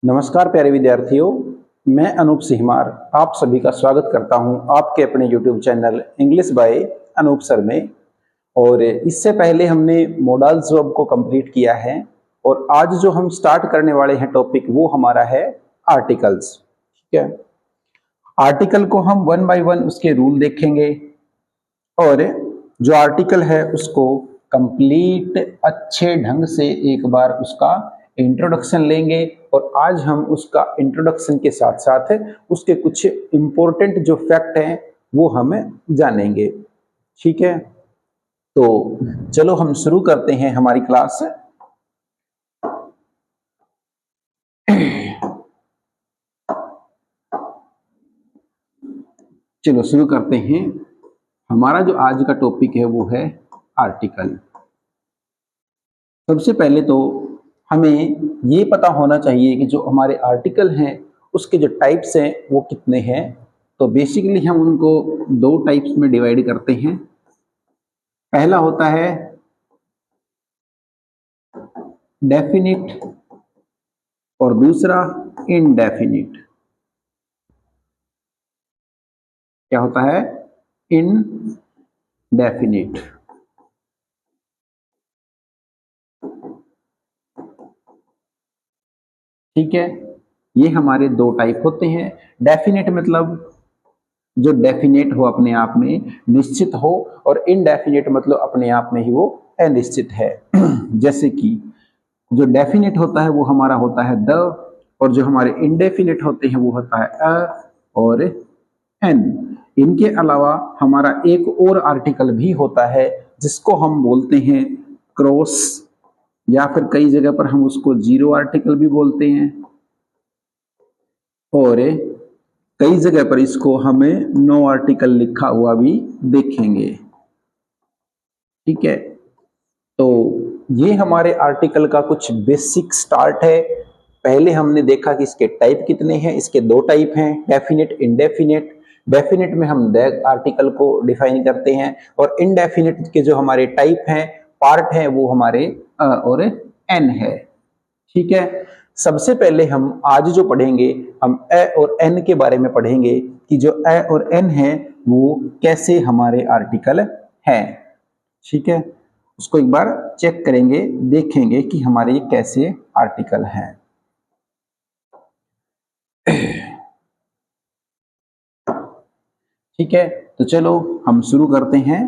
नमस्कार प्यारे विद्यार्थियों, मैं अनूप सिहमार आप सभी का स्वागत करता हूं आपके अपने YouTube channel English by Anoop sir में। और इससे पहले हमने मॉडल्स वर्ब को कंप्लीट किया है और आज जो हम स्टार्ट करने वाले हैं टॉपिक वो हमारा है आर्टिकल्स। ठीक है, आर्टिकल को हम वन बाय वन उसके रूल देखेंगे और जो आर्टिकल है उसको कंप्लीट अच्छे ढंग से एक बार उसका इंट्रोडक्शन लेंगे। और आज हम उसका इंट्रोडक्शन के साथ साथ उसके कुछ इंपॉर्टेंट जो फैक्ट हैं वो हम जानेंगे। ठीक है, तो चलो हम शुरू करते हैं हमारी क्लास। चलो शुरू करते हैं। हमारा जो आज का टॉपिक है वो है आर्टिकल। सबसे पहले तो हमें ये पता होना चाहिए कि जो हमारे आर्टिकल हैं उसके जो टाइप्स हैं वो कितने हैं। तो बेसिकली हम उनको दो टाइप्स में डिवाइड करते हैं। पहला होता है डेफिनिट और दूसरा इनडेफिनिट। क्या होता है? इनडेफिनिट। ठीक है, ये हमारे दो टाइप होते हैं। डेफिनेट मतलब जो डेफिनेट हो, अपने आप में निश्चित हो, और इनडेफिनेट मतलब अपने आप में ही वो अनिश्चित है। जैसे कि जो डेफिनेट होता है वो हमारा होता है द, और जो हमारे इनडेफिनेट होते हैं वो होता है अ और एन। इनके अलावा हमारा एक और आर्टिकल भी होता है जिसको हम बोलते हैं क्रॉस, या फिर कई जगह पर हम उसको जीरो आर्टिकल भी बोलते हैं, और कई जगह पर इसको हमें नो आर्टिकल लिखा हुआ भी देखेंगे। ठीक है, तो ये हमारे आर्टिकल का कुछ बेसिक स्टार्ट है। पहले हमने देखा कि इसके टाइप कितने हैं। इसके दो टाइप हैं, डेफिनेट, इनडेफिनेट। डेफिनेट में हम द आर्टिकल को डिफाइन करते हैं, और इनडेफिनेट के जो हमारे टाइप हैं, पार्ट हैं, वो हमारे अ और एन है। ठीक है, सबसे पहले हम आज जो पढ़ेंगे, हम ए और एन के बारे में पढ़ेंगे कि जो ए और एन है वो कैसे हमारे आर्टिकल हैं। ठीक है, उसको एक बार चेक करेंगे, देखेंगे कि हमारे ये कैसे आर्टिकल हैं। ठीक है, तो चलो हम शुरू करते हैं।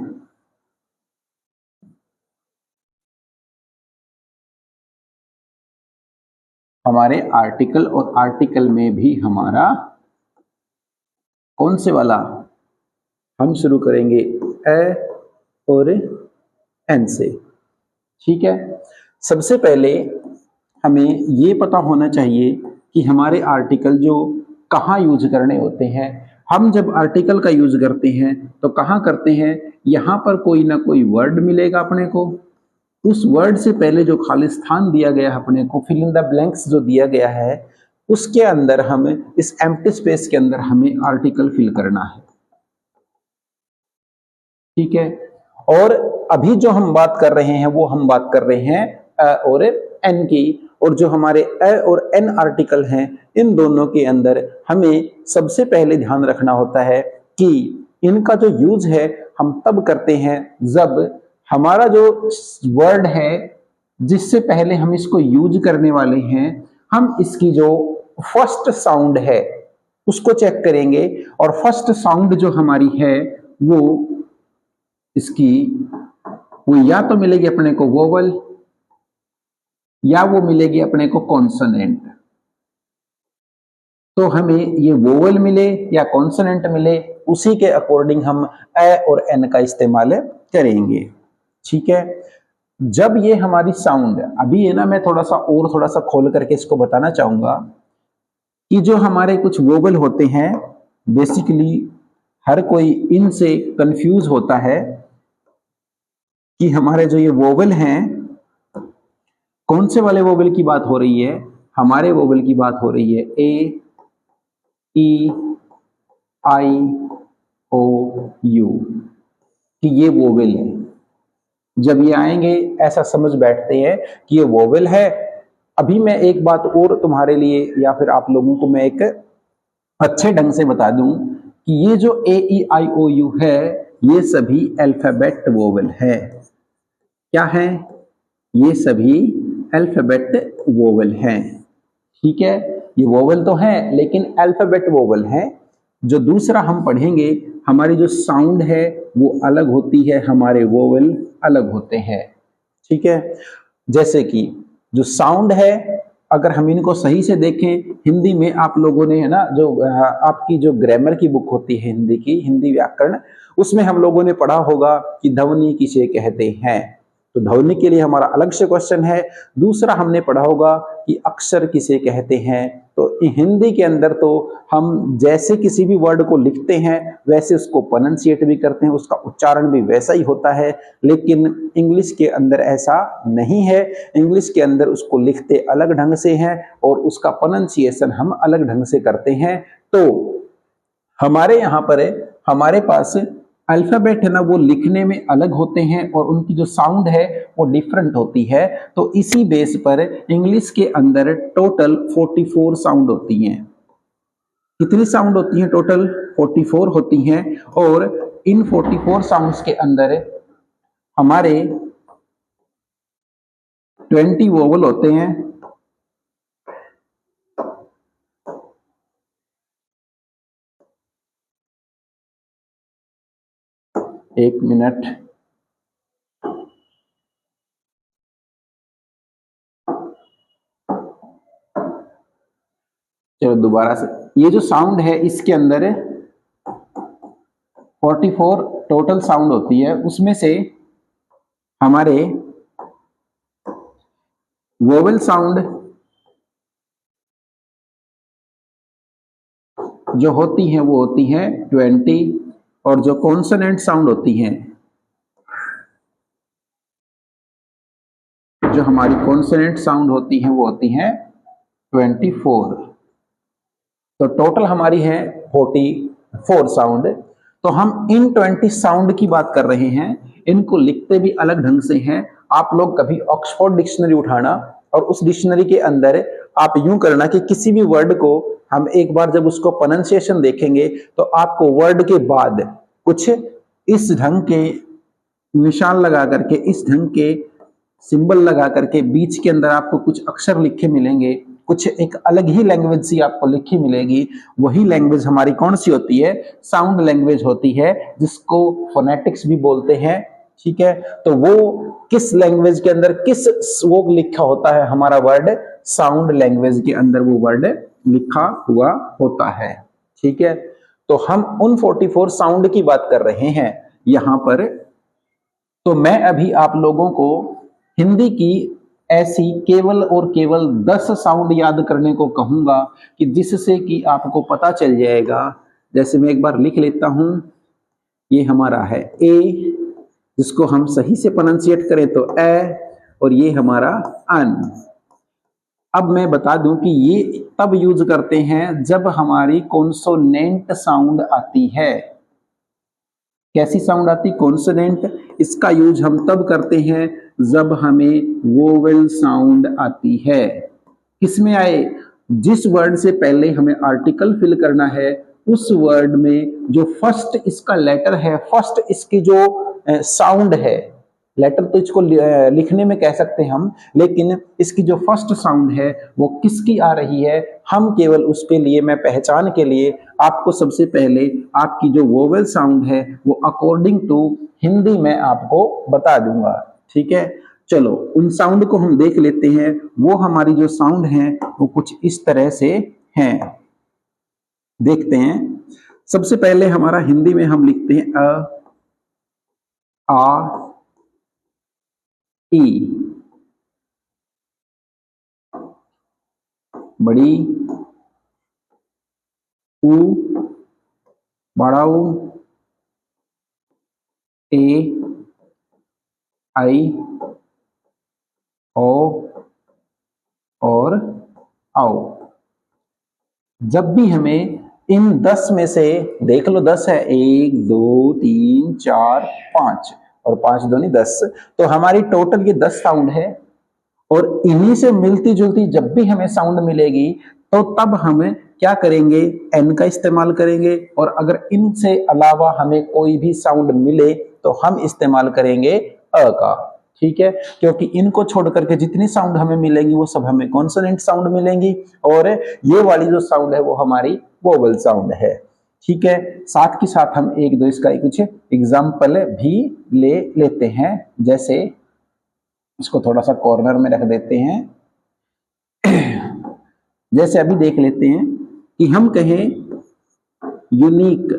हमारे आर्टिकल, और आर्टिकल में भी हमारा कौन से वाला, हम शुरू करेंगे ए और एन से। ठीक है, सबसे पहले हमें ये पता होना चाहिए कि हमारे आर्टिकल जो कहाँ यूज करने होते हैं। हम जब आर्टिकल का यूज करते हैं तो कहाँ करते हैं? यहाँ पर कोई ना कोई वर्ड मिलेगा अपने को, उस वर्ड से पहले जो खाली स्थान दिया गया है अपने को, फिल इन द ब्लैंक्स जो दिया गया है, उसके अंदर हम इस एम्प्टी स्पेस के अंदर हमें आर्टिकल फिल करना है। ठीक है, और अभी जो हम बात कर रहे हैं वो हम बात कर रहे हैं अ और एन की। और जो हमारे अ और एन आर्टिकल हैं, इन दोनों के अंदर हमें सबसे पहले ध्यान रखना होता है कि इनका जो यूज है हम तब करते हैं जब हमारा जो वर्ड है जिससे पहले हम इसको यूज करने वाले हैं, हम इसकी जो फर्स्ट साउंड है उसको चेक करेंगे। और फर्स्ट साउंड जो हमारी है वो इसकी, वो या तो मिलेगी अपने को वोवल, या वो मिलेगी अपने को कॉन्सोनेंट। तो हमें ये वोवल मिले या कॉन्सोनेंट मिले, उसी के अकॉर्डिंग हम ए और एन का इस्तेमाल करेंगे। ठीक है, जब ये हमारी साउंड, अभी है ना, मैं थोड़ा सा खोल करके इसको बताना चाहूंगा कि जो हमारे कुछ वोवल होते हैं, बेसिकली हर कोई इनसे कंफ्यूज होता है कि हमारे जो ये वोवल हैं, कौन से वाले वोवल की बात हो रही है? हमारे वोवल की बात हो रही है ए, ई, आई, ओ, यू, कि ये वोवल है। जब ये आएंगे ऐसा समझ बैठते हैं कि ये वोवल है, अभी मैं एक बात और तुम्हारे लिए या फिर आप लोगों को मैं एक अच्छे ढंग से बता दूं कि ये जो ए ई आई ओ यू है ये सभी अल्फाबेट वोवेल है। क्या है? ये सभी अल्फाबेट वोवेल हैं। ठीक है, ये वोवेल तो है लेकिन अल्फाबेट वोवेल है। जो दूसरा हम पढ़ेंगे, हमारी जो साउंड है वो अलग होती है, हमारे वोवेल अलग होते हैं। ठीक है, जैसे कि जो साउंड है, अगर हम इनको सही से देखें, हिंदी में आप लोगों ने, है ना, जो आपकी जो ग्रामर की बुक होती है हिंदी की, हिंदी व्याकरण, उसमें हम लोगों ने पढ़ा होगा कि ध्वनि किसे कहते हैं। तो ध्वनि के लिए हमारा अलग से क्वेश्चन है। दूसरा हमने पढ़ा होगा कि अक्षर किसे कहते हैं। तो हिंदी के अंदर तो हम जैसे किसी भी वर्ड को लिखते हैं वैसे उसको प्रोनाउंसिएट भी करते हैं, उसका उच्चारण भी वैसा ही होता है। लेकिन इंग्लिश के अंदर ऐसा नहीं है। इंग्लिश के अंदर उसको लिखते अलग ढंग से हैं और उसका प्रोनाउंसिएशन हम अलग ढंग से करते हैं। तो हमारे यहाँ पर हमारे पास अल्फाबेट है ना, वो लिखने में अलग होते हैं और उनकी जो साउंड है वो डिफरेंट होती है। तो इसी बेस पर इंग्लिश के अंदर टोटल 44 साउंड होती हैं। कितनी साउंड होती हैं? टोटल 44 होती हैं। और इन 44 साउंड्स के अंदर हमारे 20 वोवल होते हैं। एक मिनट, चलो दोबारा से। ये जो साउंड है इसके अंदर 44 टोटल साउंड होती है, उसमें से हमारे वोवेल साउंड जो होती हैं वो होती हैं 20, और जो कॉन्सोनेंट साउंड होती हैं, जो हमारी कॉन्सोनेंट साउंड होती हैं वो होती हैं 24। तो टोटल हमारी है 44 साउंड। तो हम इन 20 साउंड की बात कर रहे हैं। इनको लिखते भी अलग ढंग से हैं। आप लोग कभी ऑक्सफोर्ड डिक्शनरी उठाना और उस डिक्शनरी के अंदर आप यूं करना कि किसी भी वर्ड को हम एक बार जब उसको प्रोनाउंसिएशन देखेंगे तो आपको वर्ड के बाद कुछ इस ढंग के निशान लगा करके, इस ढंग के सिंबल लगा करके बीच के अंदर आपको कुछ अक्षर लिखे मिलेंगे, कुछ एक अलग ही लैंग्वेज सी आपको लिखी मिलेगी। वही लैंग्वेज हमारी कौन सी होती है? साउंड लैंग्वेज होती है, जिसको फोनेटिक्स भी बोलते हैं। ठीक है, तो वो किस लैंग्वेज के अंदर किस वो लिखा होता है? हमारा वर्ड साउंड लैंग्वेज के अंदर वो वर्ड लिखा हुआ होता है। ठीक है, तो हम उन 44 साउंड की बात कर रहे हैं यहां पर। तो मैं अभी आप लोगों को हिंदी की ऐसी केवल और केवल 10 साउंड याद करने को कहूंगा कि जिससे कि आपको पता चल जाएगा। जैसे मैं एक बार लिख लेता हूं, ये हमारा है ए, जिसको हम सही से प्रोनाउंसिएट करें तो ए, और ये हमारा अन। अब मैं बता दूं कि ये तब यूज करते हैं जब हमारी कॉन्सोनेंट साउंड आती है। कैसी साउंड आती? कॉन्सोनेंट। इसका यूज हम तब करते हैं जब हमें वोवेल साउंड आती है। किसमें आए? जिस वर्ड से पहले हमें आर्टिकल फिल करना है उस वर्ड में जो फर्स्ट इसका लेटर है, फर्स्ट इसकी जो साउंड है, लेटर तो इसको लिखने में कह सकते हैं हम, लेकिन इसकी जो फर्स्ट साउंड है वो किसकी आ रही है, हम केवल उसके लिए, मैं पहचान के लिए आपको सबसे पहले आपकी जो वोवेल साउंड है वो अकॉर्डिंग टू हिंदी में आपको बता दूंगा। ठीक है, चलो उन साउंड को हम देख लेते हैं। वो हमारी जो साउंड है वो कुछ इस तरह से हैं। देखते हैं। सबसे पहले हमारा हिंदी में हम लिखते हैं अ, आ, ई, बड़ी, ऊ, बड़ा ऊ, ए, आई, ओ और आओ। जब भी हमें इन 10 में से, देख लो 10 है, 1 2 3 4 5 और 5 दूनी 10, तो हमारी टोटल ये 10 साउंड है। और इन्हीं से मिलती जुलती जब भी हमें साउंड मिलेगी तो तब हम क्या करेंगे, एन का इस्तेमाल करेंगे। और अगर इनसे अलावा हमें कोई भी साउंड मिले तो हम इस्तेमाल करेंगे अ का। ठीक है, क्योंकि इनको छोड़ करके जितनी साउंड हमें मिलेंगी वो सब हमें कॉन्सोनेंट साउंड मिलेंगी, और ये वाली जो साउंड है वो हमारी वोवल साउंड है। ठीक है, साथ के साथ हम एक दो इसका कुछ एग्जाम्पल भी ले लेते हैं। जैसे इसको थोड़ा सा कॉर्नर में रख देते हैं। जैसे अभी देख लेते हैं कि हम कहें यूनिक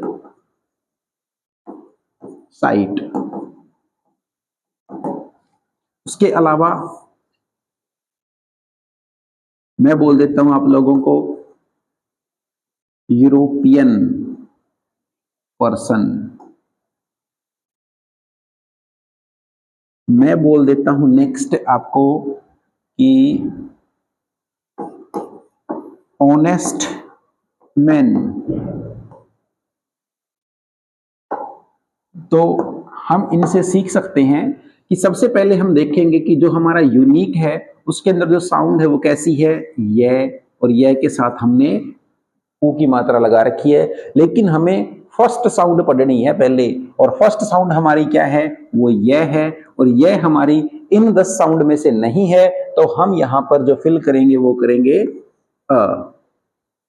साइट, उसके अलावा मैं बोल देता हूं आप लोगों को यूरोपियन पर्सन, मैं बोल देता हूं नेक्स्ट आपको कि ऑनेस्ट मैन। तो हम इनसे सीख सकते हैं कि सबसे पहले हम देखेंगे कि जो हमारा यूनिक है उसके अंदर जो साउंड है वो कैसी है, ये, और ये के साथ हमने ऊ की मात्रा लगा रखी है। लेकिन हमें फर्स्ट साउंड पढ़नी है पहले, और फर्स्ट साउंड हमारी क्या है, वो ये है, और ये हमारी इन 10 साउंड में से नहीं है, तो हम यहां पर जो फिल करेंगे वो करेंगे अ।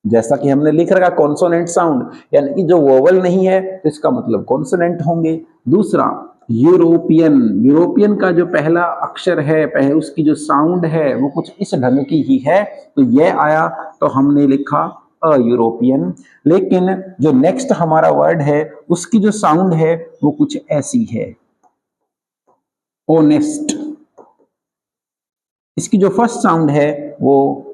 जैसा कि हमने लिख रखा कॉन्सोनेंट साउंड, यानी कि जो वोवल नहीं है तो इसका मतलब कॉन्सोनेंट होंगे। दूसरा यूरोपियन, यूरोपियन का जो पहला अक्षर है, पहले उसकी जो साउंड है वो कुछ इस ढंग की ही है, तो ये आया तो हमने लिखा अ यूरोपियन। लेकिन जो नेक्स्ट हमारा वर्ड है उसकी जो साउंड है वो कुछ ऐसी है, ऑनेस्ट। इसकी जो फर्स्ट साउंड है वो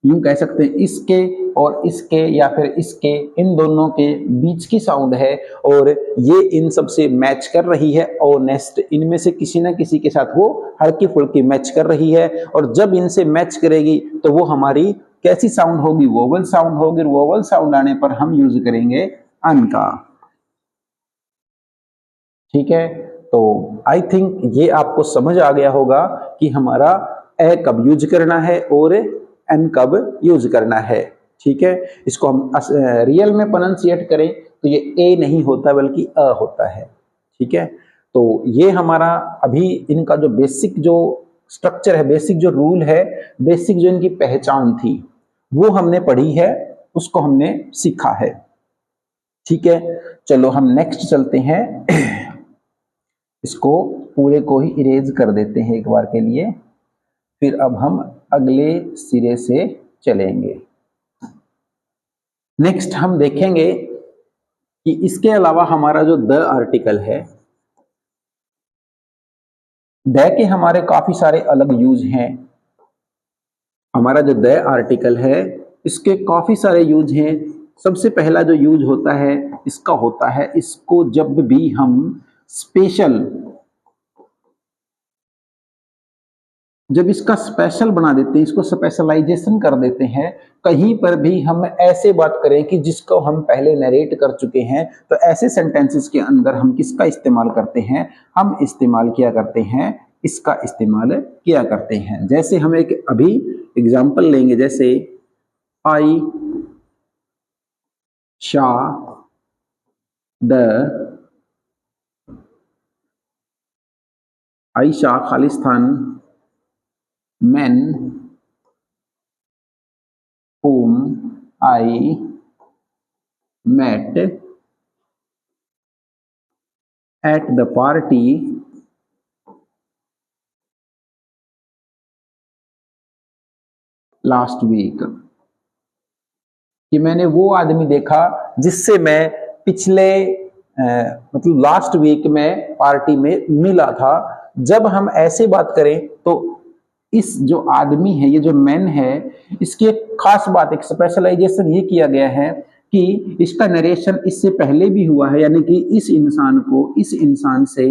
यूं कह सकते हैं इसके और इसके या फिर इसके, इन दोनों के बीच की साउंड है, और ये इन सब से मैच कर रही है। ऑनेस्ट, इनमें से किसी ना किसी के साथ वो हल्की फुल्की मैच कर रही है, और जब इनसे मैच करेगी तो वो हमारी कैसी साउंड होगी, वोवल साउंड होगी। वोवल साउंड आने पर हम यूज करेंगे अन का। ठीक है, तो आई थिंक ये आपको समझ आ गया होगा कि हमारा ए कब यूज करना है और एन कब यूज करना है। ठीक है, इसको हम रियल में प्रोनाउंसिएट करें तो ये ए नहीं होता बल्कि अ होता है। ठीक है, तो ये हमारा अभी इनका जो बेसिक जो स्ट्रक्चर है, बेसिक जो रूल है, बेसिक जो इनकी पहचान थी वो हमने पढ़ी है, उसको हमने सीखा है। ठीक है, चलो हम नेक्स्ट चलते हैं। इसको पूरे को ही इरेज कर देते हैं एक बार के लिए, फिर अब हम अगले सिरे से चलेंगे। नेक्स्ट हम देखेंगे कि इसके अलावा हमारा जो द आर्टिकल है, द के हमारे काफी सारे अलग यूज हैं। हमारा जो द आर्टिकल है इसके काफी सारे यूज हैं। सबसे पहला जो यूज होता है इसका होता है, इसको जब भी हम स्पेशल, जब इसका स्पेशल बना देते हैं, इसको स्पेशलाइजेशन कर देते हैं, कहीं पर भी हम ऐसे बात करें कि जिसको हम पहले नरेट कर चुके हैं, तो ऐसे सेंटेंसेस के अंदर हम किसका इस्तेमाल करते हैं, हम इस्तेमाल किया करते हैं, इसका इस्तेमाल किया करते हैं। जैसे हम एक अभी एग्जाम्पल लेंगे, जैसे आई शाह द, Ayesha Khalistan men whom I met at the party last week, कि मैंने वो आदमी देखा जिससे मैं पिछले मतलब लास्ट वीक में पार्टी में मिला था। जब हम ऐसे बात करें तो इस जो आदमी है, ये जो मैन है, इसकी एक खास बात, एक स्पेशलाइजेशन ये किया गया है कि इसका नरेशन इससे पहले भी हुआ है, यानी कि इस इंसान से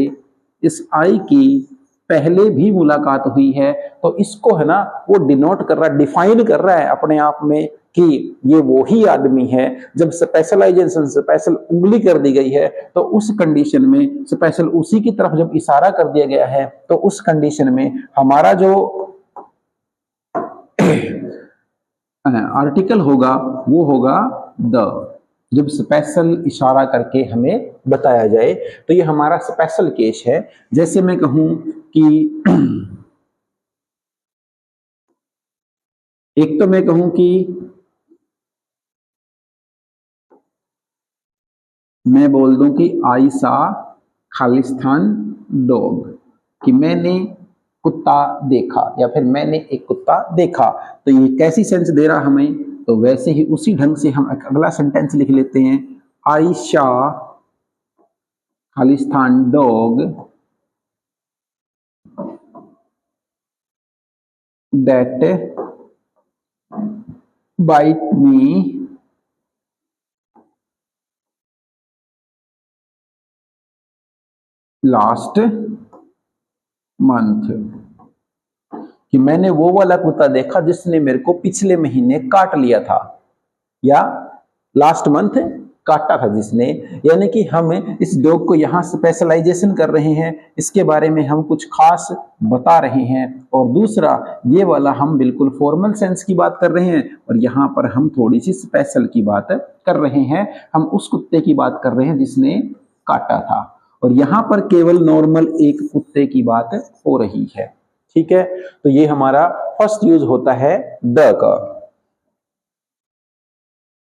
इस आई की पहले भी मुलाकात हुई है। तो इसको है ना वो डिनोट कर रहा है, डिफाइन कर रहा है अपने आप में कि ये वो ही आदमी है। जब स्पेशलाइजेशन, स्पेशल उंगली कर दी गई है, तो उस कंडीशन में स्पेशल उसी की तरफ जब इशारा कर दिया गया है, तो उस कंडीशन में हमारा जो आर्टिकल होगा वो होगा द, जब स्पेशल इशारा करके हमें बताया जाए तो ये हमारा स्पेशल केस है। जैसे मैं कहूं कि एक तो मैं कहूं कि मैं बोल दूं कि आई सा खालिस्तान डॉग, कि मैंने कुत्ता देखा या फिर मैंने एक कुत्ता देखा, तो ये कैसी सेंस दे रहा हमें, तो वैसे ही उसी ढंग से हम अगला सेंटेंस लिख लेते हैं, I saw Khalistan dog that bite me last month, कि मैंने वो वाला कुत्ता देखा जिसने मेरे को पिछले महीने काट लिया था, या लास्ट मंथ काटा था जिसने। यानी कि हम इस डॉग को यहाँ स्पेशलाइजेशन कर रहे हैं, इसके बारे में हम कुछ खास बता रहे हैं। और दूसरा ये वाला हम बिल्कुल फॉर्मल सेंस की बात कर रहे हैं, और यहाँ पर हम थोड़ी सी स्पेशल की बात कर रहे हैं, हम उस कुत्ते की बात कर रहे हैं जिसने काटा था, और यहाँ पर केवल नॉर्मल एक कुत्ते की बात हो रही है। ठीक है, तो ये हमारा फर्स्ट यूज होता है द का।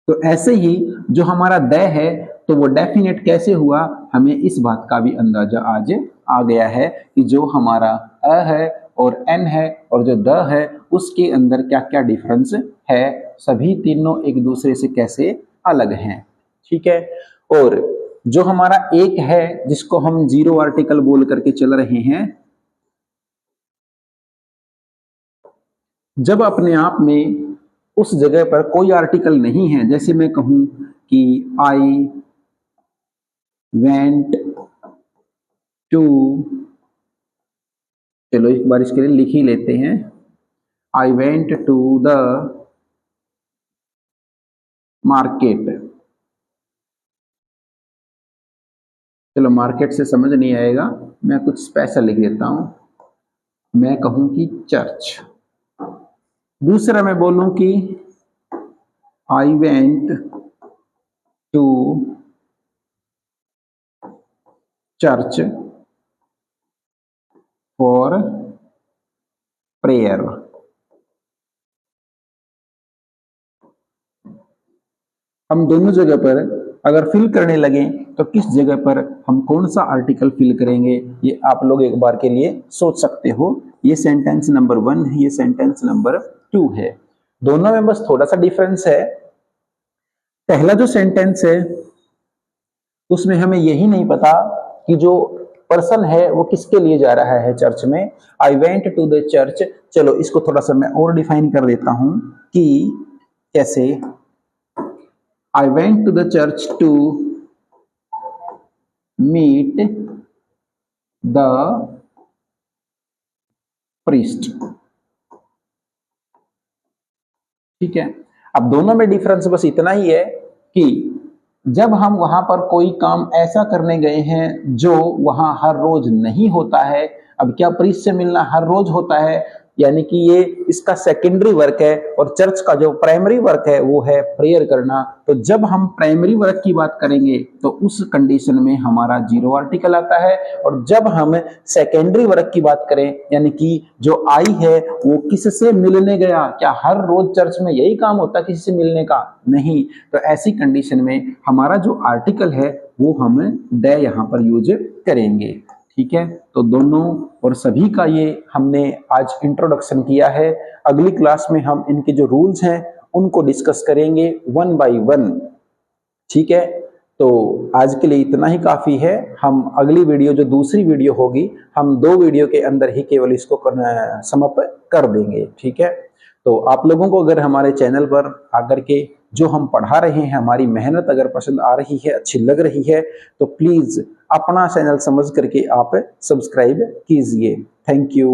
तो ऐसे ही जो हमारा द है तो वो डेफिनेट कैसे हुआ, हमें इस बात का भी अंदाजा आज आ गया है कि जो हमारा अ है और एन है और जो द है उसके अंदर क्या क्या डिफरेंस है, सभी तीनों एक दूसरे से कैसे अलग हैं। ठीक है, और जो हमारा एक है जिसको हम जीरो आर्टिकल बोल करके चल रहे हैं, जब अपने आप में उस जगह पर कोई आर्टिकल नहीं है, जैसे मैं कहूं कि आई वेंट टू, चलो एक बार इसके लिए लिख ही लेते हैं, I went to the market. चलो मार्केट से समझ नहीं आएगा, मैं कुछ स्पेशल लिख देता हूं, मैं कहूं कि चर्च। दूसरा मैं बोलूं कि I went to church for prayer. हम दोनों जगह पर अगर फिल करने लगे तो किस जगह पर हम कौन सा आर्टिकल फिल करेंगे, ये आप लोग एक बार के लिए सोच सकते हो। ये सेंटेंस नंबर 1 है, ये सेंटेंस नंबर 2 है, दोनों में बस थोड़ा सा डिफरेंस है। पहला जो सेंटेंस है उसमें हमें यही नहीं पता कि जो पर्सन है वो किसके लिए जा रहा है चर्च में, I went to the church. चलो इसको थोड़ा सा मैं और डिफाइन कर देता हूं कि कैसे, I went to the church to meet the priest। ठीक है, अब दोनों में डिफरेंस बस इतना ही है कि जब हम वहां पर कोई काम ऐसा करने गए हैं जो वहां हर रोज नहीं होता है, अब क्या प्रीस्ट से मिलना हर रोज होता है, यानी कि ये इसका सेकेंडरी वर्क है, और चर्च का जो प्राइमरी वर्क है वो है प्रेयर करना। तो जब हम प्राइमरी वर्क की बात करेंगे तो उस कंडीशन में हमारा जीरो आर्टिकल आता है, और जब हम सेकेंडरी वर्क की बात करें यानी कि जो आई है वो किससे मिलने गया, क्या हर रोज चर्च में यही काम होता है किसी से मिलने का, नहीं, तो ऐसी कंडीशन में हमारा जो आर्टिकल है वो हम द यहाँ पर यूज करेंगे। ठीक है, तो दोनों और सभी का ये हमने आज इंट्रोडक्शन किया है। अगली क्लास में हम इनके जो रूल्स हैं उनको डिस्कस करेंगे 1 बाय 1। ठीक है, तो आज के लिए इतना ही काफी है। हम अगली वीडियो जो दूसरी वीडियो होगी हम 2 वीडियो के अंदर ही केवल इसको समाप्त कर देंगे। ठीक है, तो आप लोगों को अगर हमारे चैनल पर आकर के जो हम पढ़ा रहे हैं हमारी मेहनत अगर पसंद आ रही है, अच्छी लग रही है, तो प्लीज अपना चैनल समझ करके आप सब्सक्राइब कीजिए। Thank you.